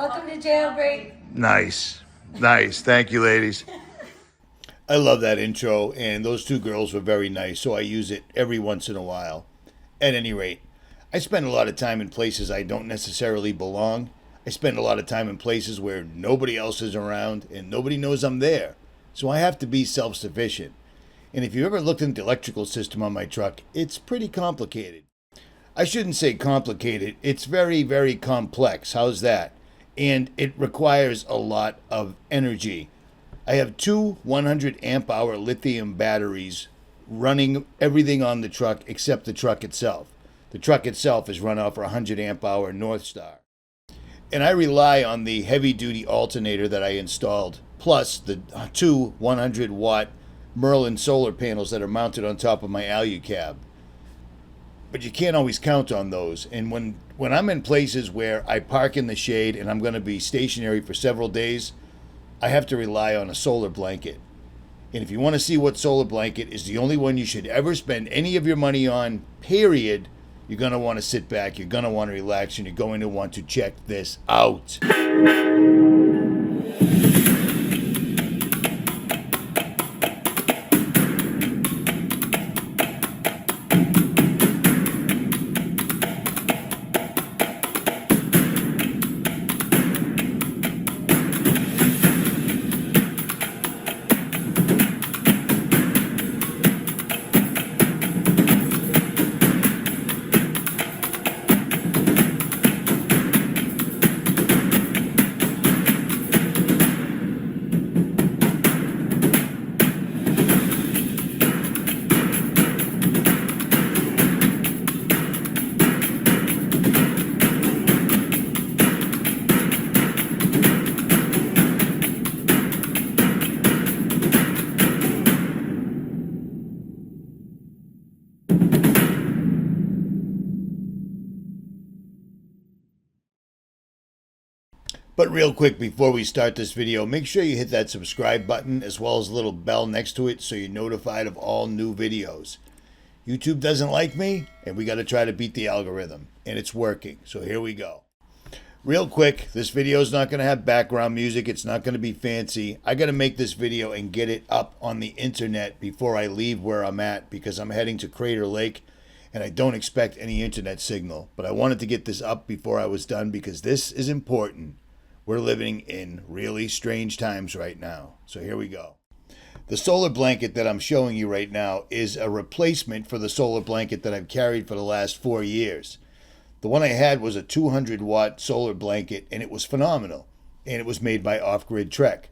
Welcome to Jailbreak. Nice. Nice. Thank you, ladies. I love that intro, and those two girls were very nice, so I use it every once in a while. At any rate, I spend a lot of time in places I don't necessarily belong. I spend a lot of time in places where nobody else is around and nobody knows I'm there. So I have to be self-sufficient. And if you ever looked into the electrical system on my truck, it's pretty complicated. I shouldn't say complicated. It's very, very complex. How's that? And it requires a lot of energy. I have two 100 amp hour lithium batteries running everything on the truck except the truck itself. The truck itself is run off a 100 amp hour North Star. And I rely on the heavy duty alternator that I installed, plus the two 100 watt Merlin solar panels that are mounted on top of my Alu cab. But you can't always count on those. And when I'm in places where I park in the shade and I'm going to be stationary for several days, I have to rely on a solar blanket. And if you want to see what solar blanket is the only one you should ever spend any of your money on, period, you're going to want to sit back, you're going to want to relax, and you're going to want to check this out. But real quick, before we start this video, make sure you hit that subscribe button as well as the little bell next to it so you're notified of all new videos. YouTube doesn't like me, and we got to try to beat the algorithm, and it's working. So here we go. Real quick, this video is not going to have background music. It's not going to be fancy. I got to make this video and get it up on the internet before I leave where I'm at because I'm heading to Crater Lake, and I don't expect any internet signal. But I wanted to get this up before I was done because this is important. We're living in really strange times right now. So here we go. The solar blanket that I'm showing you right now is a replacement for the solar blanket that I've carried for the last 4 years. The one I had was a 200 watt solar blanket, and it was phenomenal. And it was made by OFFGRID Trek.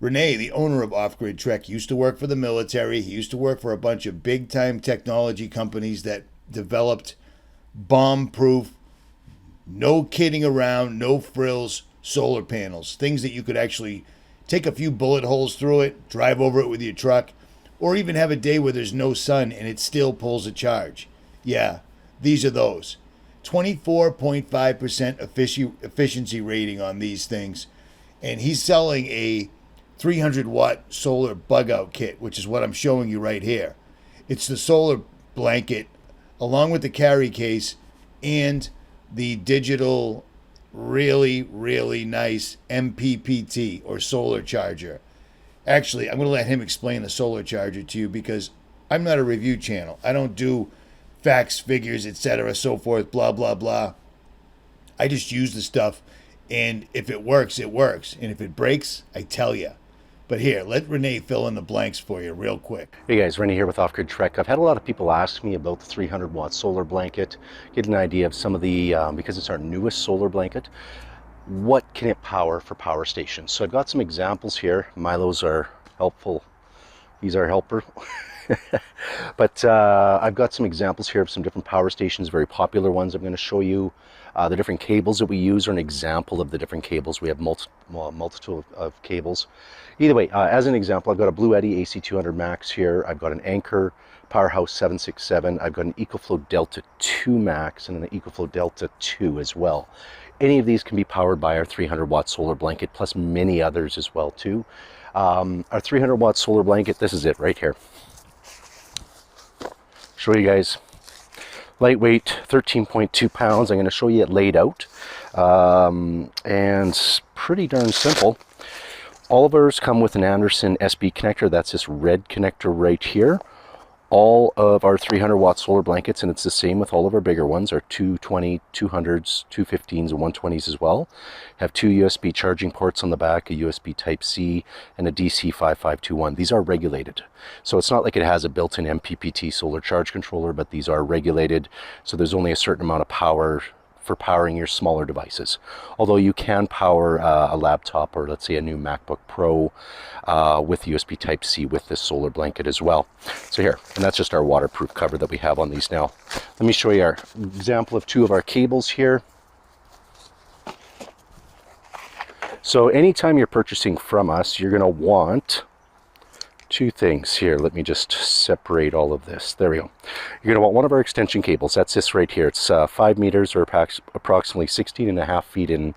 Rene, the owner of OFFGRID Trek, used to work for the military. He used to work for a bunch of big time technology companies that developed bomb-proof, no kidding around, no frills, solar panels, things that you could actually take a few bullet holes through it, drive over it with your truck, or even have a day where there's no sun and it still pulls a charge. Yeah, these are those. 24.5% efficiency rating on these things. And he's selling a 300 watt solar Bugout kit, which is what I'm showing you right here. It's the solar blanket along with the carry case and the digital really, really nice MPPT or solar charger. Actually, I'm going to let him explain the solar charger to you because I'm not a review channel. I don't do facts, figures, etc., so forth, blah, blah, blah. I just use the stuff, and if it works, it works. And if it breaks, I tell you. But here, let Rene fill in the blanks for you real quick. Hey guys, Rene here with OFFGRID Trek. I've had a lot of people ask me about the 300 watt solar blanket, get an idea of some of the, because it's our newest solar blanket, what can it power for power stations. So I've got some examples here. Milo's are helpful. He's our helper. But I've got some examples here of some different power stations, very popular ones. I'm going to show you the different cables that we use, or an example of the different cables. We have multitude of cables. Either way, as an example, I've got a Blue Eddy AC200 Max here. I've got an Anchor Powerhouse 767. I've got an EcoFlow Delta 2 Max and an EcoFlow Delta 2 as well. Any of these can be powered by our 300 watt solar blanket, plus many others as well too. Our 300 watt solar blanket, this is it right here. Show you guys. Lightweight, 13.2 pounds. I'm going to show you it laid out. And pretty darn simple. All of ours come with an Anderson SB connector. That's this red connector right here. All of our 300 watt solar blankets, and it's the same with all of our bigger ones, are 220, 200s, 215s, and 120s as well. Have two USB charging ports on the back, a USB Type-C, and a DC 5521. These are regulated. So it's not like it has a built-in MPPT solar charge controller, but these are regulated. So there's only a certain amount of power for powering your smaller devices. Although you can power a laptop or let's say a new MacBook Pro with USB Type-C with this solar blanket as well. So here, and that's just our waterproof cover that we have on these now. Let me show you our example of two of our cables here. So anytime you're purchasing from us, you're going to want two things here. Let me just separate all of this. There we go. You're going to want one of our extension cables. That's this right here. It's 5 meters or approximately 16.5 feet in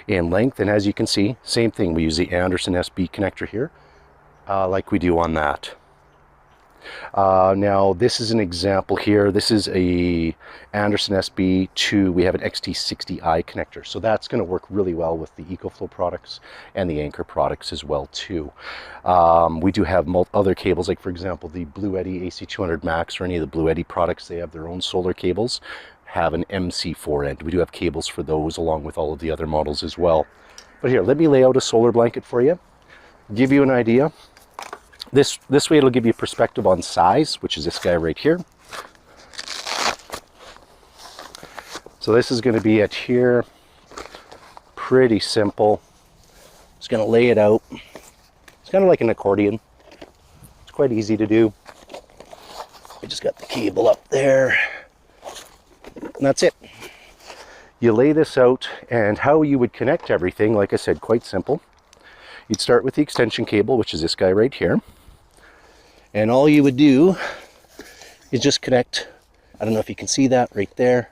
length. And as you can see, same thing. We use the Anderson SB connector here, like we do on that. Now this is an example here. This is a Anderson SB2. We have an XT60i connector, so that's going to work really well with the EcoFlow products and the Anchor products as well too. We do have other cables, like for example the Blue Eddy AC200 Max or any of the Blue Eddy products. They have their own solar cables, have an MC4 end. We do have cables for those along with all of the other models as well. But here, let me lay out a solar blanket for you, give you an idea. This way it'll give you perspective on size, which is this guy right here. So this is going to be it here. Pretty simple. Just going to lay it out. It's kind of like an accordion. It's quite easy to do. I just got the cable up there. And that's it. You lay this out, and how you would connect everything, like I said, quite simple. You'd start with the extension cable, which is this guy right here. And all you would do is just connect, I don't know if you can see that right there.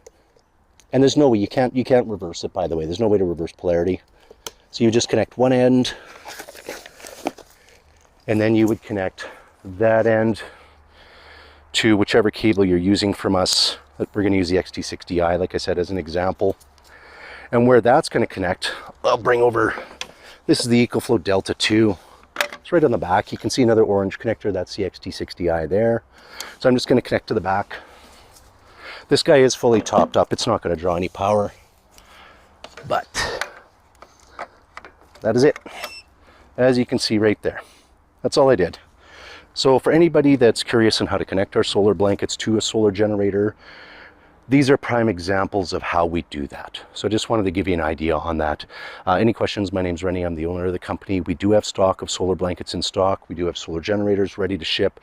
And there's no way, you can't reverse it, by the way. There's no way to reverse polarity. So you just connect one end, and then you would connect that end to whichever cable you're using from us. We're going to use the XT60i, like I said, as an example. And where that's going to connect, I'll bring over, this is the EcoFlow Delta 2. It's right on the back. You can see another orange connector. That's the XT60i there. So I'm just going to connect to the back. This guy is fully topped up. It's not going to draw any power. But that is it. As you can see right there. That's all I did. So for anybody that's curious on how to connect our solar blankets to a solar generator, these are prime examples of how we do that. So I just wanted to give you an idea on that. Any questions? My name's Rene. I'm the owner of the company. We do have stock of solar blankets in stock. We do have solar generators ready to ship.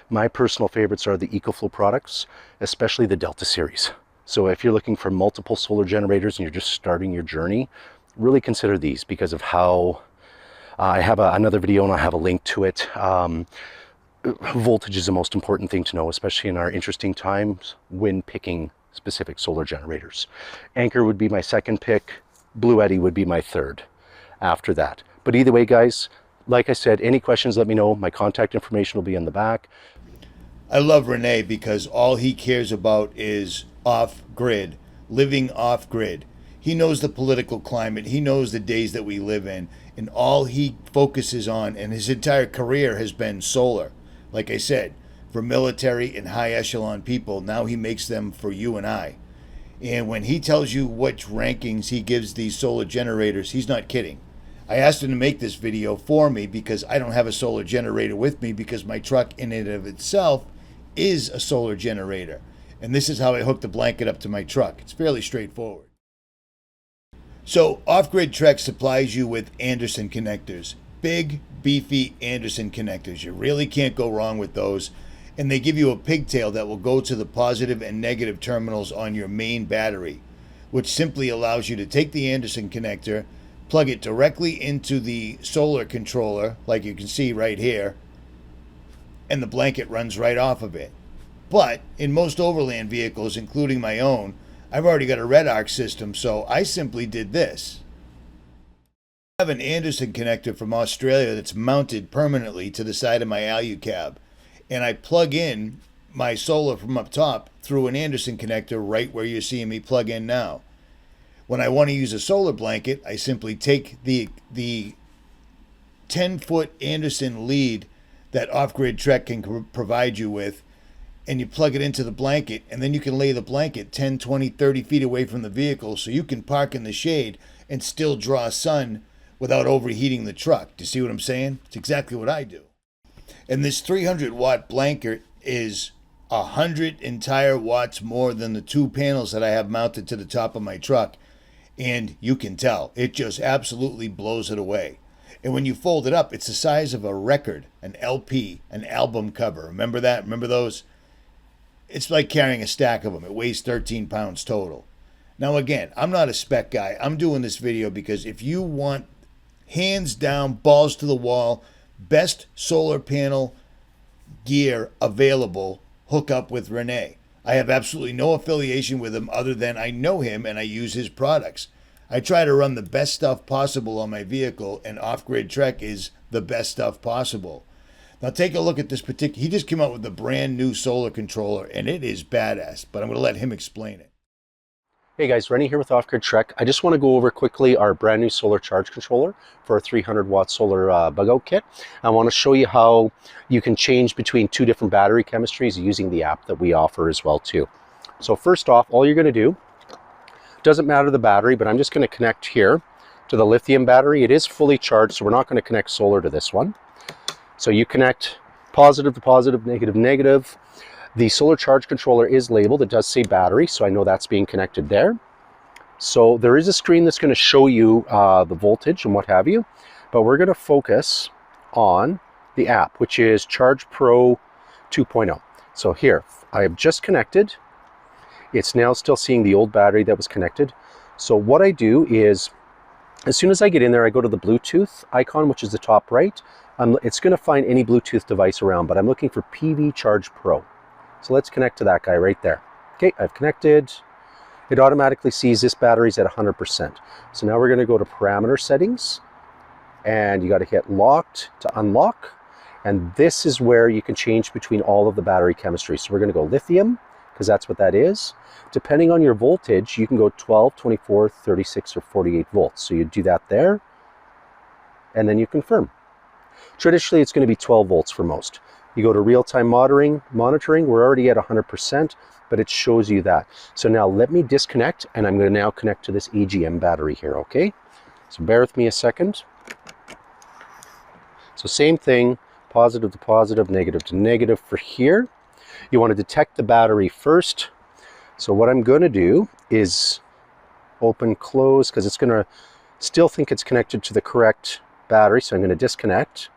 My personal favorites are the EcoFlow products, especially the Delta series. So if you're looking for multiple solar generators and you're just starting your journey, really consider these because of how I have another video and I'll have a link to it. Voltage is the most important thing to know, especially in our interesting times when picking specific solar generators. Anchor would be my second pick. Blue Eddy would be my third after that. But either way, guys, like I said, any questions, let me know. My contact information will be in the back. I love Rene because all he cares about is off-grid, living off-grid. He knows the political climate. He knows the days that we live in. And all he focuses on, and his entire career has been solar. Like I said, for military and high echelon people, now he makes them for you and I. And when he tells you which rankings he gives these solar generators, he's not kidding. I asked him to make this video for me because I don't have a solar generator with me because my truck in and of itself is a solar generator. And this is how I hook the blanket up to my truck. It's fairly straightforward. So Off-Grid Trek supplies you with Anderson connectors. Big, beefy Anderson connectors. You really can't go wrong with those. And they give you a pigtail that will go to the positive and negative terminals on your main battery, which simply allows you to take the Anderson connector, plug it directly into the solar controller, like you can see right here, and the blanket runs right off of it. But in most overland vehicles, including my own, I've already got a red arc system, so I simply did this. I have an Anderson connector from Australia that's mounted permanently to the side of my Alu cab, and I plug in my solar from up top through an Anderson connector right where you're seeing me plug in now. When I want to use a solar blanket, I simply take the 10-foot Anderson lead that Off-Grid Trek can provide you with, and you plug it into the blanket, and then you can lay the blanket 10, 20, 30 feet away from the vehicle so you can park in the shade and still draw sun without overheating the truck. Do you see what I'm saying? It's exactly what I do. And this 300-watt blanket is 100 entire watts more than the 2 panels that I have mounted to the top of my truck. And you can tell, it just absolutely blows it away. And when you fold it up, it's the size of a record, an LP, an album cover. Remember that? Remember those? It's like carrying a stack of them. It weighs 13 pounds total. Now again, I'm not a spec guy. I'm doing this video because if you want hands down, balls to the wall, best solar panel gear available, hook up with Rene. I have absolutely no affiliation with him other than I know him and I use his products. I try to run the best stuff possible on my vehicle, and Off-Grid Trek is the best stuff possible. Now take a look at this particular, he just came out with the brand new solar controller and it is badass, but I'm going to let him explain it. Hey guys, Rene here with Off-Grid Trek. I just want to go over quickly our brand new solar charge controller for a 300-watt solar Bugout kit. I want to show you how you can change between 2 different battery chemistries using the app that we offer as well too. So first off, all you're going to do, doesn't matter the battery, but I'm just going to connect here to the lithium battery. It is fully charged, so we're not going to connect solar to this one. So you connect positive to positive, negative to negative. The solar charge controller is labeled. It does say battery, so I know that's being connected there. So there is a screen that's going to show you the voltage and what have you, but we're going to focus on the app, which is Charge Pro 2.0. So here, I have just connected. It's now still seeing the old battery that was connected. So what I do is, as soon as I get in there, I go to the Bluetooth icon, which is the top right. It's going to find any Bluetooth device around, but I'm looking for PV Charge Pro. So let's connect to that guy right there. Okay, I've connected. It automatically sees this battery's at 100%. So now we're going to go to parameter settings, and you got to hit locked to unlock. And this is where you can change between all of the battery chemistries. So we're going to go lithium, because that's what that is. Depending on your voltage, you can go 12, 24, 36, or 48 volts. So you do that there, and then you confirm. Traditionally, it's going to be 12 volts for most. You go to real-time monitoring, we're already at 100%, but it shows you that. So now let me disconnect, and I'm going to now connect to this AGM battery here, okay? So bear with me a second. So same thing, positive to positive, negative to negative for here. You want to detect the battery first. So what I'm going to do is open, close, because it's going to still think it's connected to the correct battery. So I'm going to disconnect,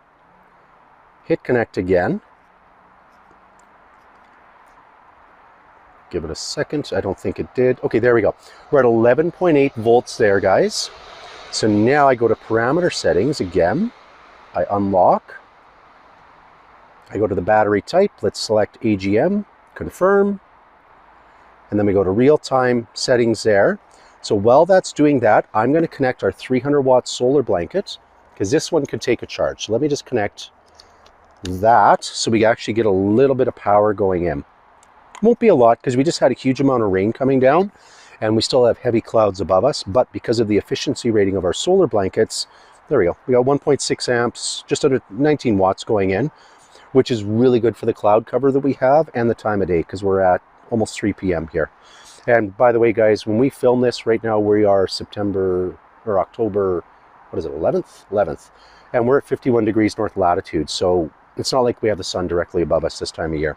hit connect again. Give it a second. I don't think it did. Okay, there we go. We're at 11.8 volts there, guys. So now I go to parameter settings again. I unlock. I go to the battery type. Let's select AGM, confirm. And then we go to real-time settings there. So while that's doing that, I'm going to connect our 300-watt solar blanket, because this one could take a charge. So let me just connect that so we actually get a little bit of power going in. Won't be a lot because we just had a huge amount of rain coming down and we still have heavy clouds above us, but because of the efficiency rating of our solar blankets, there we go. We got 1.6 amps, just under 19 watts going in, which is really good for the cloud cover that we have and the time of day, because we're at almost 3 p.m. here. And by the way, guys, when we film this right now, we are September or October, what is it, 11th, and we're at 51 degrees north latitude. So it's not like we have the sun directly above us this time of year.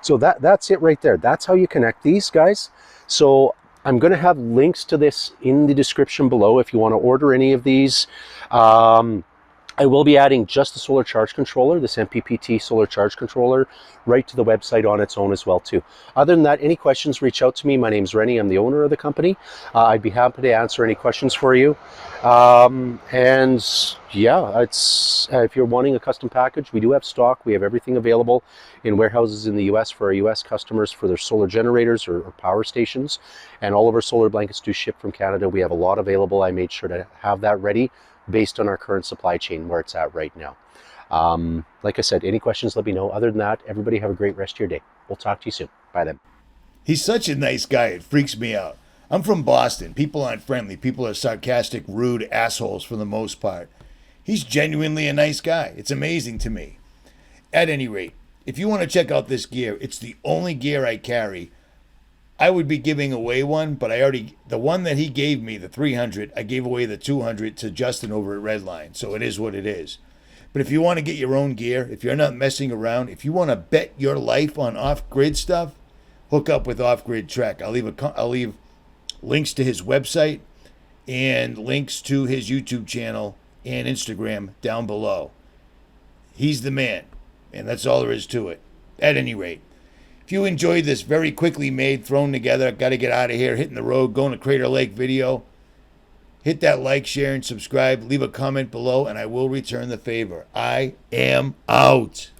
So that's it right there. That's how you connect these, guys. So I'm going to have links to this in the description below if you want to order any of these. I will be adding just the solar charge controller, this MPPT solar charge controller, right to the website on its own as well too. Other than that, any questions, reach out to me. My name's Rene. I'm the owner of the company. I'd be happy to answer any questions for you. And yeah, it's if you're wanting a custom package, we do have stock. We have everything available in warehouses in the US for our US customers for their solar generators or power stations. And all of our solar blankets do ship from Canada. We have a lot available. I made sure to have that ready based on our current supply chain where it's at right now. Like I said, any questions, let me know. Other than that, everybody have a great rest of your day. We'll talk to you soon. Bye then. He's such a nice guy, it freaks me out. I'm from Boston. People aren't friendly. People are sarcastic, rude assholes for the most part. He's genuinely a nice guy. It's amazing to me. At any rate, if you want to check out this gear, it's the only gear I carry. I would be giving away one, but the one that he gave me, the 300, I gave away the 200 to Justin over at Redline. So it is what it is. But if you want to get your own gear, if you're not messing around, if you want to bet your life on off-grid stuff, hook up with Off-Grid Trek. I'll leave links to his website and links to his YouTube channel and Instagram down below. He's the man, and that's all there is to it. At any rate, if you enjoyed this very quickly made, thrown together, got to get out of here, hitting the road, going to Crater Lake video, hit that like, share, and subscribe. Leave a comment below, and I will return the favor. I am out.